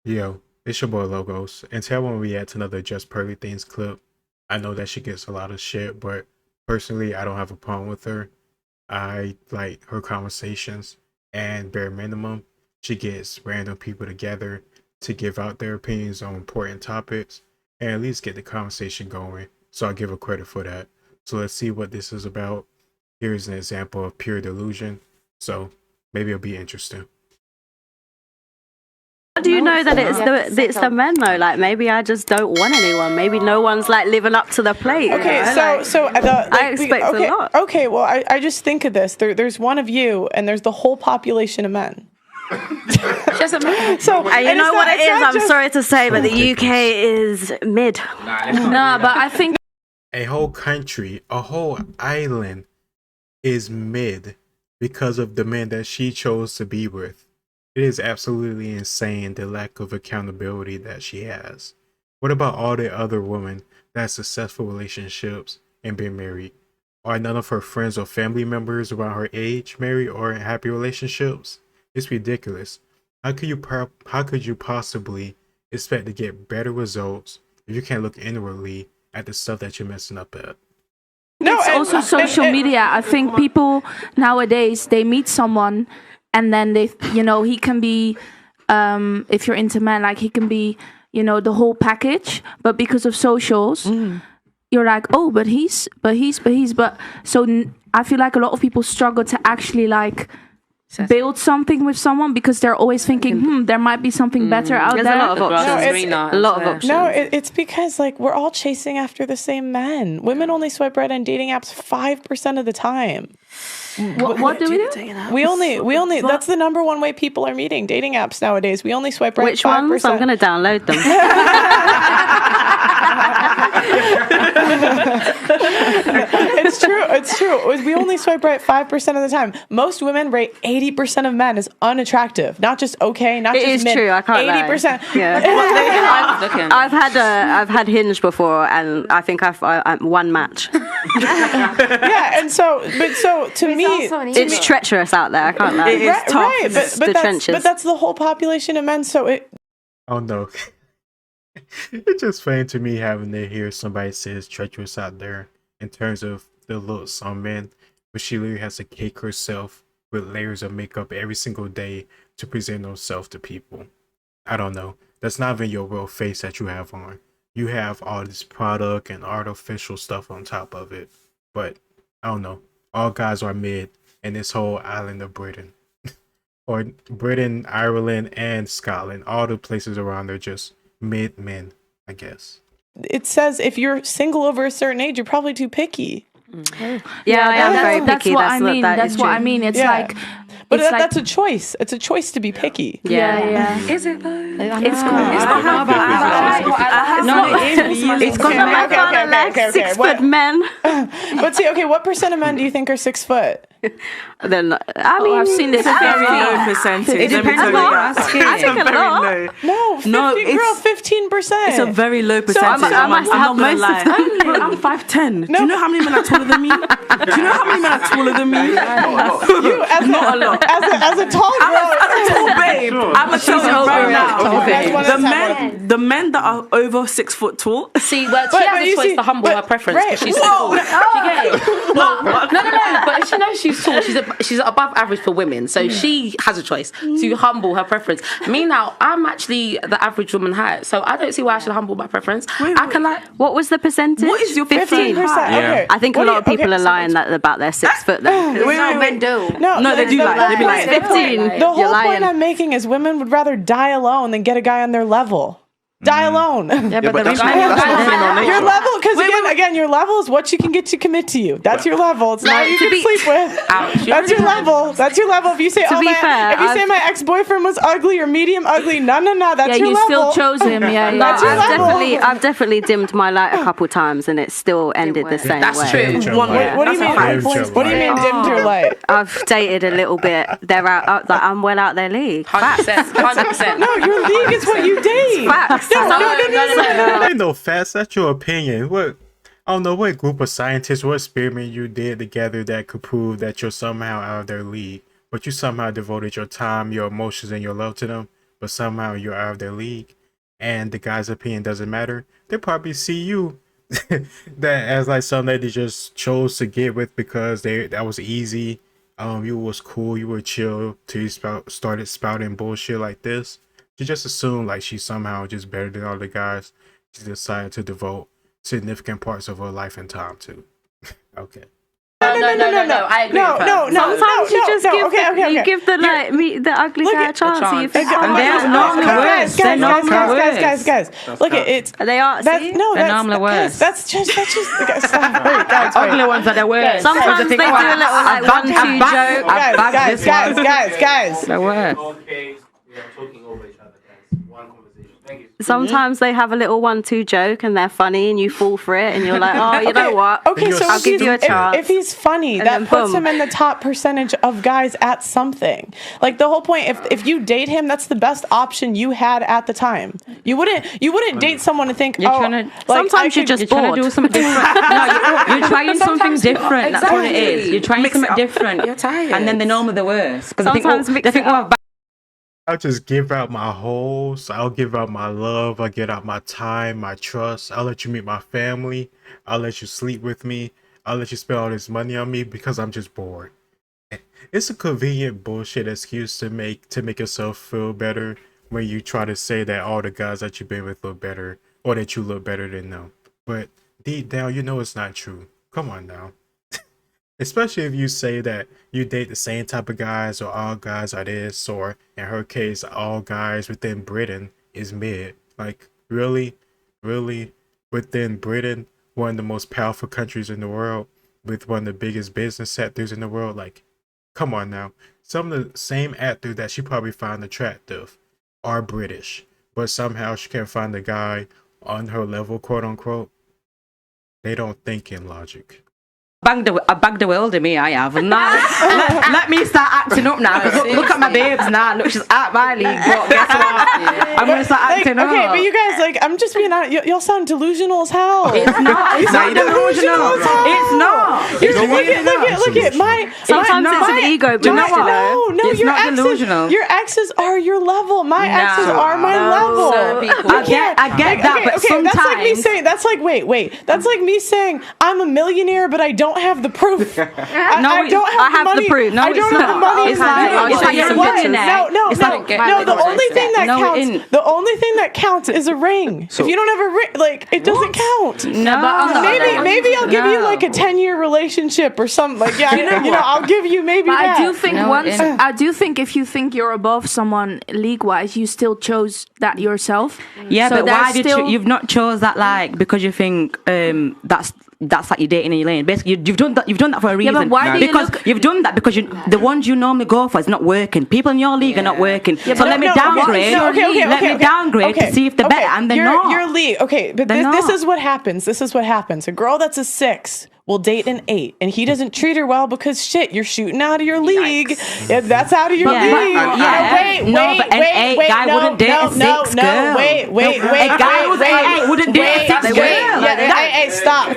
Yo, it's your boy Logos, and tell when we react to another Just Pearly Things clip. I know that she gets a lot of shit, but personally, I don't have a problem with her. I like her conversations, and bare minimum, she gets random people together to give out their opinions on important topics and at least get the conversation going. So I give her credit for that. So let's see what this is about. Here's an example of pure delusion. So maybe it'll be interesting. How do you know that it's the men though? Like maybe I just don't want anyone. Maybe no one's like living up to the plate. Okay, I expect a lot. Okay, well, I just think of this. There's one of you, and there's the whole population of men. So and you know what it is? I'm sorry to say, but the UK is mid. Nah, but I think A whole country, a whole island is mid because of the men that she chose to be with. It is absolutely insane the lack of accountability that she has. What about all the other women that have successful relationships and been married? Are none of her friends or family members around her age married or in happy relationships? It's ridiculous. How could you possibly expect to get better results if you can't look inwardly at the stuff that you're messing up at? No, it's also social media. I think people nowadays, they meet someone and then they, he can be, if you're into men, like he can be, the whole package. But because of socials, you're like, oh, but so I feel like a lot of people struggle to actually like build something with someone because they're always thinking, there might be something better out There's there. a lot of options. A lot of options. No, it's because like we're all chasing after the same men. Women only swipe right on dating apps 5% of the time. What do we do? We only. That's the number one way people are meeting dating apps nowadays. We only swipe right. Which 5%. ones? I'm gonna download them. It's true. We only swipe right 5% of the time. Most women rate 80% of men as unattractive. Not just okay, not It just is mid. true. I can't 80%. Yeah. I've had Hinge before, and I think I've one match. Yeah, and so to me, It's treacherous out there. I can't lie. it is tough. Right, The trenches. but that's the whole population of men. So it. Oh no. It's just funny to me having to hear somebody say it's treacherous out there in terms of the looks on men, but she literally has to cake herself with layers of makeup every single day to present herself to people. I don't know. That's not even your real face that you have on. You have all this product and artificial stuff on top of it. But I don't know. All guys are mid in this whole island of Britain. Or Britain, Ireland, and Scotland. All the places around are just mid men, I guess. It says if you're single over a certain age, you're probably too picky. Yeah, I am very that's picky. what I mean. That's what I true. mean. It's Yeah. like, But it's like, that's a choice. It's a choice to be picky. yeah. Is it though? It's cool. It's because I can't like 6 foot men. But see, okay, what percent of men do you think are 6 foot? Then I mean, I've seen this Very very low percentage. It Let me depends tell you on that. what. I think a Very lot. low. No, 50, No, girl, it's- 15%. It's a very low percentage. I must have I'm not gonna most lie. of them. I'm 5'10". Do you know how many men are taller than me? Do you know how many men are taller than me? you, as Not a lot. as a tall girl. I'm a tall babe. I'm a tall over right it. now. Tall babe. The men that are over 6 foot tall. See, well, But she has you a choice see- to humble but- her preference right. because she's so Whoa. tall. She get it? No. But she knows she's tall. She's above average for women, so she has a choice to humble her preference. Me now, I'm actually the average woman height, so I don't see why I should humble my preference. I can like. What was the percentage? What is your 15%. 15%? Okay. I think a What do lot you- of people okay, are so lying about their 6 foot. Then Wait. Men do. No, they do lie. They be like, 15. The You're whole lying. point I'm making is women would rather die alone than get a guy on their level. Die alone. yeah, but that's the not our Your nature. level, because again, your level is what you can get to commit to you. That's your level. It's not what you to can be- sleep with. Ouch. That's your level. That's your level. If you say, To be fair, if you say my ex-boyfriend was ugly or medium ugly, no. That's Yeah, your you level. still chose him. Yeah, yeah. That's your level. I've definitely dimmed my light a couple times, and it still ended the same That's way. true. Damn, One Joe, way. What do you mean? Damn, What do you mean dimmed your light? I've dated a little bit. They're out. Like, I'm well out their league. 100%. 100%. No, your league is what you date. Facts. That ain't no facts. That's your opinion. What? I don't know what group of scientists, what experiment you did together that could prove that you're somehow out of their league, but you somehow devoted your time, your emotions, and your love to them. but somehow you're out of their league, and the guy's opinion doesn't matter, they probably see you that as like something that they just chose to get with because that was easy. You was cool, you were chill till you started spouting bullshit like this. You just assume like she's somehow just better than all the guys. She decided to devote significant parts of her life and time to. Okay. No. I agree with her. Sometimes you just give the the ugly guy a chance. Guys, look at it. They are. That's just guys. Ugly ones are the worst. Sometimes they do a little like 1-2 joke. Guys. The worst. Okay, we are talking over each other, guys. One conversation. Thank you. Sometimes they have a little 1-2 joke and they're funny and you fall for it and you're like, oh, you know what? Okay, so I'll give you a chance. If he's funny, And that then puts boom. him in the top percentage of guys at something. Like the whole point, if you date him, that's the best option you had at the time. You wouldn't date someone and think, Sometimes you're just trying bored. to do something different. No, you're trying something different. That's what it is. You're trying something different. You're tired. And then they're normally the worst. Because Sometimes they mix think, it up. I'll just give out my whole. So I'll give out my love. I'll give out my time, my trust. I'll let you meet my family. I'll let you sleep with me. I'll let you spend all this money on me because I'm just bored. It's a convenient bullshit excuse to make yourself feel better when you try to say that all the guys that you've been with look better or that you look better than them. But deep down, you know it's not true. Come on now. Especially if you say that you date the same type of guys or all guys are this, or in her case, all guys within Britain is mid. Like, really? Within Britain, one of the most powerful countries in the world, with one of the biggest business sectors in the world, like, come on now. Some of the same actors that she probably found attractive are British, but somehow she can't find a guy on her level, quote unquote. They don't think in logic. I bagged the world in me, I have. Now, let me start acting up now. 'Cause look at my babes now. Look, she's at my league. But guess what? I'm going to start acting up. Okay, but you guys, like, I'm just being honest. Y'all sound delusional as hell. It's not. It's not delusional. It's not. It's really not. Look at my. Sometimes it's an ego boost, you know? No, It's your not exes. delusional. Your exes are your level. My exes No. are my level. Certain people. I get that, but sometimes that's like me saying. That's like wait. That's like me saying I'm a millionaire, but I don't have the proof. I don't have I have the money. proof. No, I don't it's have not. the money. It's like- No, it's like some what? pictures. No. It's like- The only thing that No, it counts. isn't. The only thing that counts is a ring. If you don't have a ring, like it doesn't count. No, Maybe I'll give you like a 10-year relationship or something. Like I'll give you maybe But that. I do think No, once it- I do think if you think you're above someone league wise, you still chose that yourself. Yeah, So but why there's did still- you've not chose that like because you think that's like you're dating in your lane. Basically, you've done that for a reason. but why do you because look- you've done that because the ones you normally go for is not working. People in your league are not working. So let me downgrade. Let me downgrade to see if they're better, and they're not. Your league, okay, but They're this not. is what happens. This is what happens. A girl that's a 6 will date an 8, and he doesn't treat her well because shit, you're shooting out of your league. Yeah, that's out of your Yeah. league. But an 8 guy wouldn't date a 6 girl. Wait. A guy who's an 8 wouldn't date a 6 girl. Hey, stop.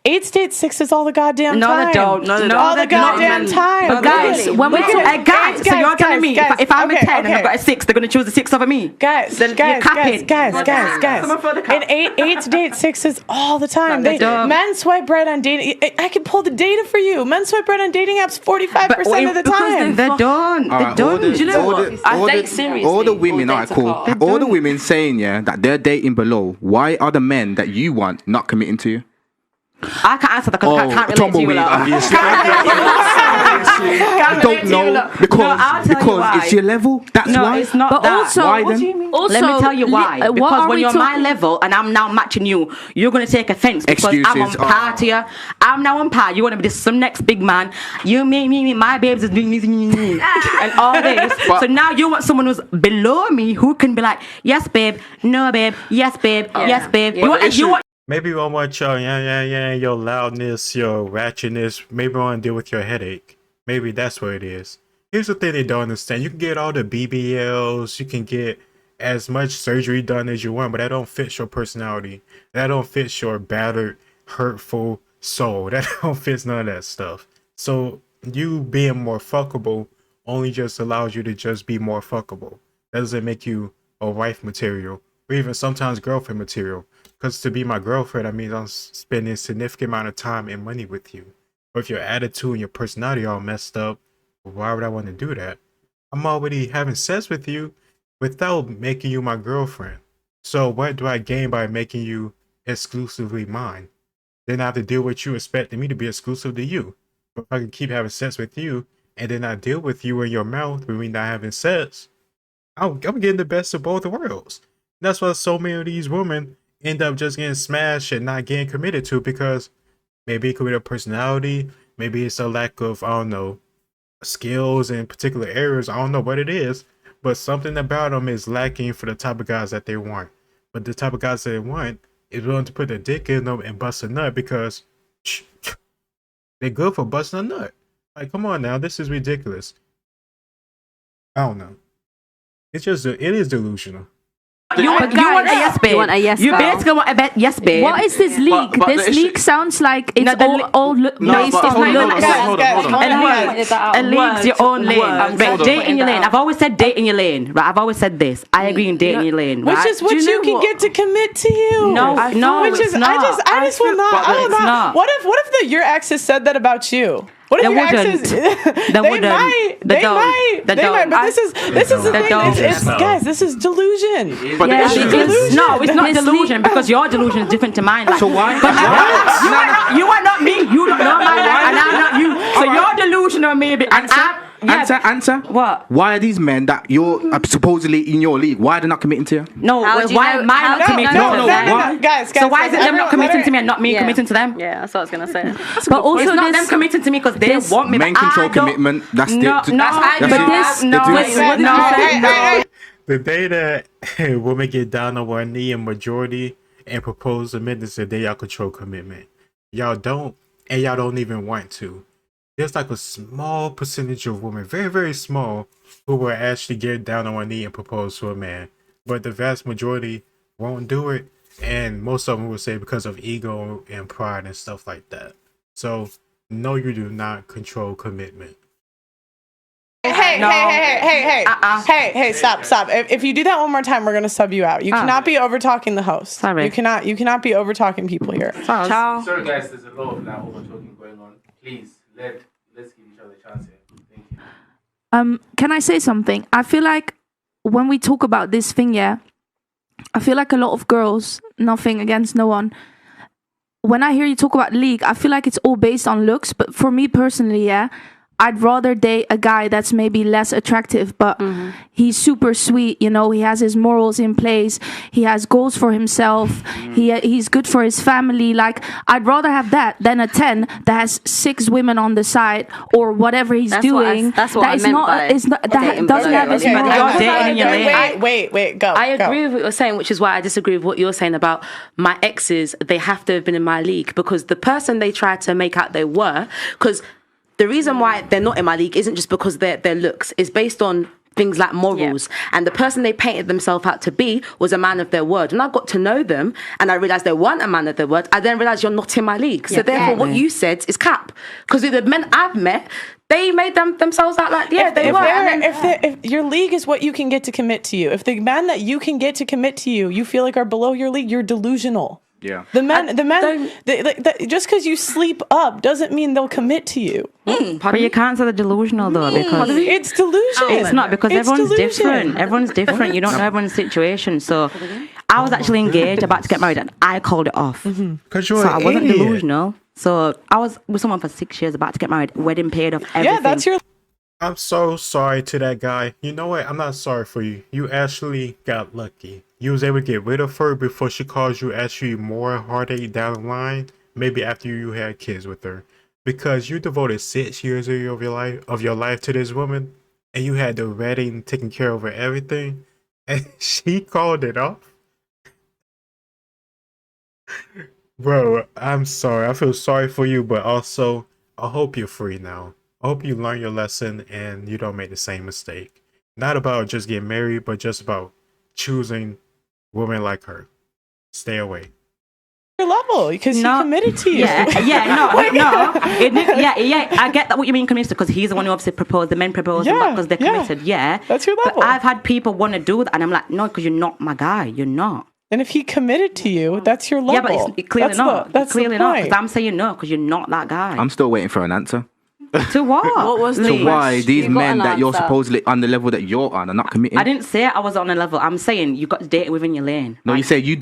8s date 6s all the goddamn No, time. they don't. No, they don't. All the goddamn time. But guys, when we a guy, so you're telling me if I'm a 10 and I've got a 6, they're going to choose a 6 over me? Guys, Then you're capping. guys. And 8s date 6s all the time. they don't. Men swipe right on dating. I can pull the data for you. Men swipe right on dating apps 45% of the time. They don't. All They right, don't. all the women, all right, cool. All the women saying that they're dating below. Why are the men that you want not committing to you? I can't answer that because I can't relate to you. tumbleweed, lot. obviously. I don't know I'll tell you because why. it's your level. That's No, why. it's not But that. also, Why then? also, Let me tell you why. what Because are when we you're my talking- level and I'm now matching you, you're going to take offense because I'm on Excuses. par to you. I'm now on par. You want to be some next big man. You, me, my babes is doing this and all this. But- So now you want someone who's below me who can be like, yes, babe, no, babe, yes, babe, yes, babe. You want Maybe you don't want your your loudness, your ratchetness. Maybe you want to deal with your headache. Maybe that's what it is. Here's the thing they don't understand. You can get all the BBLs, you can get as much surgery done as you want, but that don't fit your personality. That don't fit your battered, hurtful soul. That don't fit none of that stuff. So you being more fuckable only just allows you to just be more fuckable. That doesn't make you a wife material or even sometimes girlfriend material. Because to be my girlfriend, I mean I'm spending a significant amount of time and money with you. But if your attitude and your personality all messed up, why would I want to do that? I'm already having sex with you without making you my girlfriend. So what do I gain by making you exclusively mine? Then I have to deal with you expecting me to be exclusive to you. But if I can keep having sex with you and then I deal with you in your mouth when we're not having sex, I'm getting the best of both worlds. That's why so many of these women end up just getting smashed and not getting committed to, because maybe it could be their personality, maybe it's a lack of, I don't know, skills in particular areas. I don't know what it is, but something about them is lacking for the type of guys that they want. But the type of guys that they want is willing to put their dick in them and bust a nut because they're good for busting a nut. Like, come on now, this is ridiculous. I don't know. It is delusional. You want a yes, babe. You want a yes, You girl. basically want a yes, babe. What is this league? but This the issue- league sounds like it's No, the all No, based but on hold on, looks. hold on. A league's your own lane. Words. But Hold on. date in your lane. I've always said date in your lane. Right? I've always said this. I agree in date in your lane. Which right? is what Do you you know can what? get to commit to you. No, no, Which it's is not. I just will not. I will it's not. not. What if your exes said that about you? What if They your wouldn't. exes? They They wouldn't. might. They They don't. might. They They might. don't. But this is the They thing. don't. It's guys. This is delusion. But the Yeah, issue because- is, No, it's not This delusion because your delusion is different to mine. Like, so why? you are not me. You don't know my life, and I'm not you. So you're delusional, maybe. And Answer. What? Why are these men that you're supposedly in your league? Why are they not committing to you? No, How do you why know- am I how- not committing no, to no, them? why? Guys. So why is it them everyone- not committing let to me and not me Yeah. committing to them? Yeah, that's what I was gonna say. But also It's not them this, committing to me because they this- want me. Men but control I don't- commitment. That's No, it. no, That's but it. this, no, They do it. it's no. The day that women get down on one knee in majority and propose to men is the day y'all control commitment. Y'all don't, and y'all don't even want to. There's like a small percentage of women, very, very small, who will actually get down on one knee and propose to a man. But the vast majority won't do it. And most of them will say because of ego and pride and stuff like that. So, no, you do not control commitment. Hey, No. hey, stop. If you do that one more time, we're gonna sub you out. You cannot be over talking the host. Sorry. You cannot be over talking people here. Ciao. Sorry, guys, there's a lot of like over talking going on. Please, let's give each other a chance here. Thank you. can I say something? I feel like when we talk about this thing, yeah, I feel like a lot of girls, nothing against no one, when I hear you talk about league, I feel like it's all based on looks. But for me personally, yeah, I'd rather date a guy that's maybe less attractive, but he's super sweet. You know, he has his morals in place. He has goals for himself. He's good for his family. Like, I'd rather have that than a 10 that has 6 women on the side or whatever he's That's what I- doing. that's what that I is meant not. by It's not that dating doesn't below. have his Okay, morals. You're dating in your lane. Wait, go. I go. agree with what you're saying, which is why I disagree with what you're saying about my exes. They have to have been in my league because the person they tried to make out they were, because the reason why they're not in my league isn't just because their looks. It's based on things like morals. And the person they painted themselves out to be was a man of their word. And I got to know them and I realised they weren't a man of their word. I then realised you're not in my league. So therefore what you said is cap. Because the men I've met, they made themselves out like, yeah, they were. And then- If your league is what you can get to commit to you, if the men that you can get to commit to you, you feel like are below your league, you're delusional. Yeah. The men, just because you sleep up doesn't mean they'll commit to you. But you can't say they're delusional though because It's delusion. it's not because It's everyone's delusion. different. Everyone's different. You don't know everyone's situation. So I was actually engaged, about to get married, and I called it off. Because you're So I an wasn't idiot. delusional. So I was with someone for 6 years, about to get married, wedding paid off, everything. Yeah, that's your. I'm so sorry to that guy. You know what? I'm not sorry for you. You actually got lucky. You was able to get rid of her before she caused you actually more heartache down the line. Maybe after you had kids with her, because you devoted 6 years of your life to this woman, and you had the wedding taken care of her everything, and she called it off. Bro, I'm sorry. I feel sorry for you, but also I hope you're free now. I hope you learn your lesson and you don't make the same mistake. Not about just getting married, but just about choosing women like her. Stay away. Your level because he committed to you. Yeah, I get that what you mean committed because he's the one who obviously proposed. The men proposed because they're committed. Yeah, that's your level. But I've had people want to do that, and I'm like, no, because you're not my guy. You're not. And if he committed to you, that's your level. Yeah, but it's clearly not. That's clearly the not. point. Because I'm saying no, because you're not that guy. I'm still waiting for an answer. To what? What was the To why these men that you're answer. supposedly on the level that you're on are not committing. I didn't say I was on a level. I'm saying you got to date within your lane. No, you said you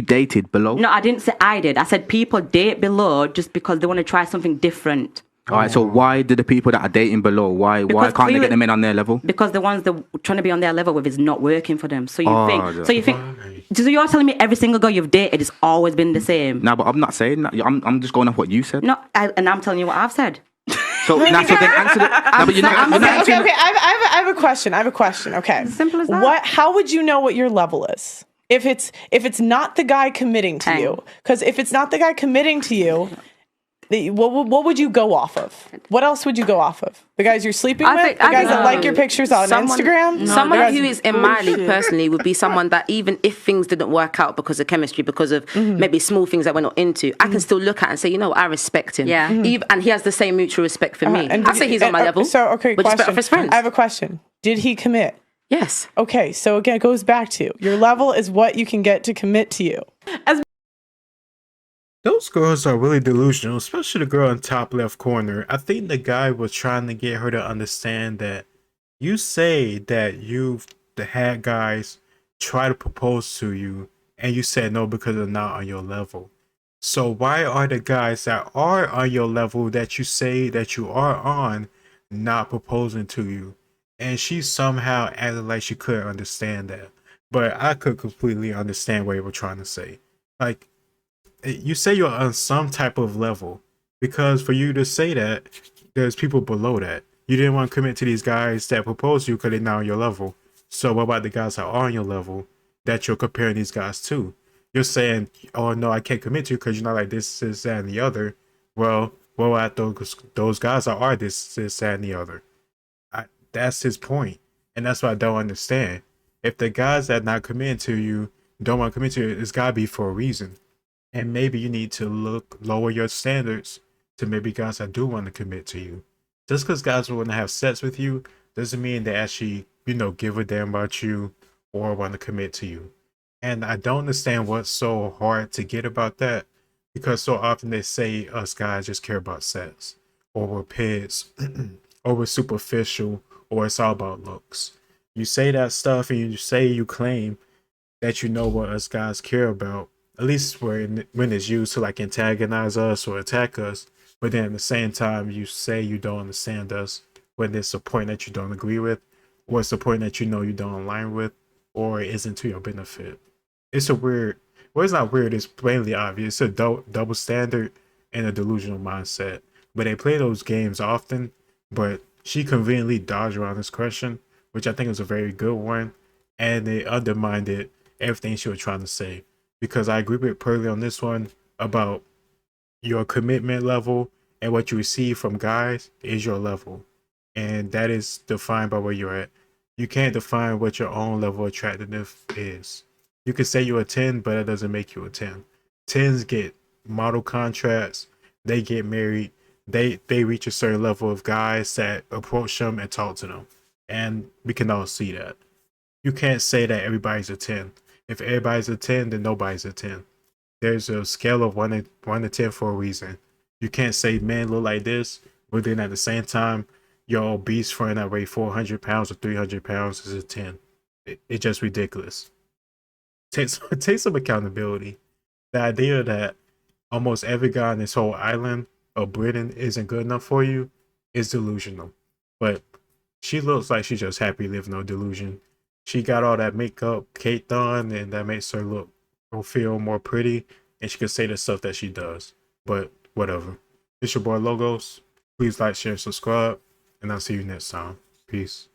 dated below. No, I didn't say I did. I said people date below just because they want to try something different. All right, so why do the people that are dating below, why can't they get the men on their level? Because the ones they're trying to be on their level with is not working for them. So you think so you're telling me every single girl you've dated has always been the same? No, but I'm not saying that. I'm just going off what you said. No, and I'm telling you what I've said. So then answer the. No, but you're not Okay. answering. I have a question. Okay. Simple as that. How would you know what your level is? If it's not the guy committing to you, because if it's not the guy committing to you, what would you go off of? What else would you go off of? The guys you're sleeping with? The guys that like your pictures on Instagram? Someone who is in my league personally would be someone that even if things didn't work out because of chemistry, because of maybe small things that we're not into, I can still look at and say, you know, I respect him. Yeah. And he has the same mutual respect for me. And I say he's on my level. So, okay, we're just better question. friends. I have a question. Did he commit? Yes. Okay, so again, it goes back to your level is what you can get to commit to you. Those girls are really delusional, especially the girl in top left corner. I think the guy was trying to get her to understand that you say that you've had guys try to propose to you and you said no because they're not on your level. So why are the guys that are on your level that you say that you are on not proposing to you? And she somehow acted like she couldn't understand that. But I could completely understand what you were trying to say. Like, you say you're on some type of level because for you to say that, there's people below that. You didn't want to commit to these guys that proposed to you because they're not on your level. So what about the guys that are on your level that you're comparing these guys to? You're saying, oh no, I can't commit to you because you're not like this, that, and the other. Well, what about those guys that are this, that, and the other? That's his point. And that's what I don't understand. If the guys that not committing to you don't want to commit to you, it's got to be for a reason. And maybe you need to lower your standards to maybe guys that do want to commit to you. Just because guys want to have sex with you doesn't mean they actually, give a damn about you or want to commit to you. And I don't understand what's so hard to get about that, because so often they say us guys just care about sex, or we're pigs, or we're superficial, or it's all about looks. You say that stuff and you claim that you know what us guys care about, at least when it's used to like antagonize us or attack us, but then at the same time you say you don't understand us when it's a point that you don't agree with, or it's a point that you know you don't align with, or it isn't to your benefit. It's a weird, well, it's not weird, it's plainly obvious. It's a double standard and a delusional mindset. But they play those games often, but she conveniently dodged around this question, which I think is a very good one, and it undermined everything she was trying to say. Because I agree with Pearly on this one about your commitment level, and what you receive from guys is your level. And that is defined by where you're at. You can't define what your own level of attractiveness is. You can say you're a 10, but that doesn't make you a 10. 10s get model contracts, they get married, they reach a certain level of guys that approach them and talk to them. And we can all see that. You can't say that everybody's a 10. If everybody's a 10, then nobody's a 10. There's a scale of 1 to 10 for a reason. You can't say men look like this, but then at the same time, your obese friend that weigh 400 pounds or 300 pounds is a 10. It's just ridiculous. Take some accountability. The idea that almost every guy on this whole island of Britain isn't good enough for you is delusional. But she looks like she's just happy living no delusion. She got all that makeup caked on, and that makes her look or feel more pretty, and she can say the stuff that she does. But whatever. It's your boy Logos. Please like, share, subscribe, and I'll see you next time. Peace.